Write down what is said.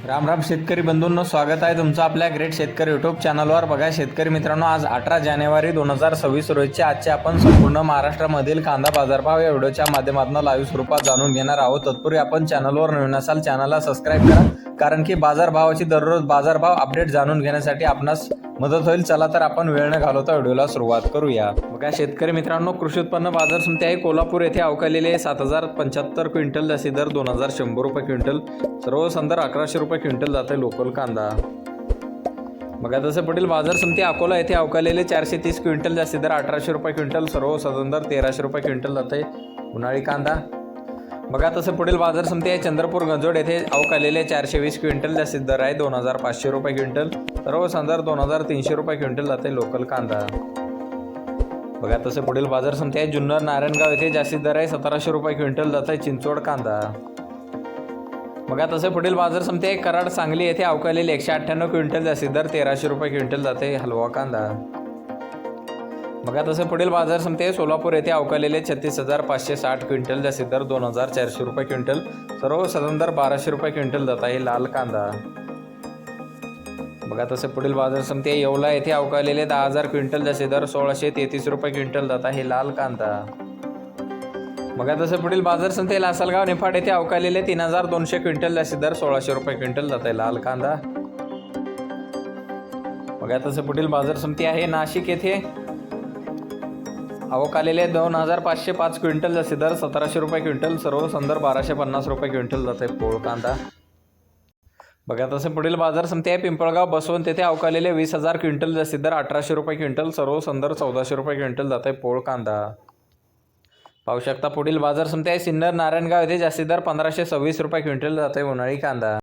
राम राम शेतकरी बंधूंनो, स्वागत आहे तुमचं आपल्या ग्रेट शेतकरी यूट्यूब चॅनलवर। बघा शेतकरी मित्रांनो, आज 18 जानेवारी 2026 रोजचे आजचे आपण संपूर्ण महाराष्ट्रामधील कांदा बाजारभाव या व्हिडिओच्या माध्यमातून लाईव्ह स्वरूपात जाणून घेणार आहोत। तत्पूर्वी आपण चॅनलवर नवीन असाल चॅनलला सबस्क्राइब करा, कारण की बाजारभावाची दररोज बाजारभाव अपडेट जाणून घेण्यासाठी आपणास मदत होईल। चला तर आपण वेळ न घालवता व्हिडिओला सुरुवात करूया। बघा शेतकरी मित्रांनो, कृषी उत्पन्न बाजार समिती आहे कोल्हापूर येथे अवकालेले 7075 क्विंटल, जास्ती दर 2100 रुपये क्विंटल, सर्व संदर्भ 1100 रुपये क्विंटल जाते लोकल कांदा। बघा तसं पुढील बाजार समिती अकोला येथे अवकालेले 430 क्विंटल, जास्ती दर 1800 रुपये क्विंटल, सर्व संदर्भ 1300 रुपये क्विंटल जाते उन्हाळी कांदा। बघा तसं पुढील बाजार समिती आहे चंद्रपूर गंजोड येथे अवकालेले 420 क्विंटल, जास्ती दर आहे 2500 रुपये क्विंटल, सर्व संदर्भ 2300 रुपये क्विंटल जाते लोकल कांदा। बघा तसं पुढील बाजार समिती आहे जुन्नर नारायणगाव येथे जास्ती दर आहे 1700 रुपये क्विंटल जाते चिंचोड कांदा। बघा तसं पुढील बाजार समिती आहे कराड सांगली येथे अवकालेले 198 क्विंटल, जास्ती दर 1300 रुपये क्विंटल जाते हलवा कांदा। बघा तसं पुढील बाजार समिती आहे सोलापूर येथे अवकालेले 36560 क्विंटल, जास्ती दर 2400 रुपये क्विंटल, सर्व संदर्भ 1200 रुपये क्विंटल जात आहे लाल कांदा। बघा तसं पुढील बाजार समिती आहे येवला येथे अवकालेले 10000 क्विंटल, जास्ती दर 1633 रुपये क्विंटल जात आहे लाल कांदा। बघा तसं पुढील बाजार समिती लासलगाव निफाड येथे अवकालेले 3200 क्विंटल, जास्ती दर 1600 रुपये क्विंटल जात आहे लाल कांदा। बघा तसं पुढील बाजार समिती आहे नाशिक येथे अवकालेले 2505 क्विंटल, जास्ती दर 1700 रुपये क्विंटल, सर्व संदर्भ 1250 रुपये क्विंटल जात आहे पोळ कांदा। बघा तसं पुढील बाजार समिती आहे पिंपळगाव बसवंत येथे अवकालेले 20000 क्विंटल, जास्ती दर 1800 रुपये क्विंटल, सर्व संदर्भ 1400 रुपये क्विंटल जात आहे पोळ कांदा। पाहू शकता पुढील बाजार समिती आहे सिन्नर नारायणगाव येथे जास्ती दर 1526 रुपये क्विंटल जात आहे उन्हाळी कांदा।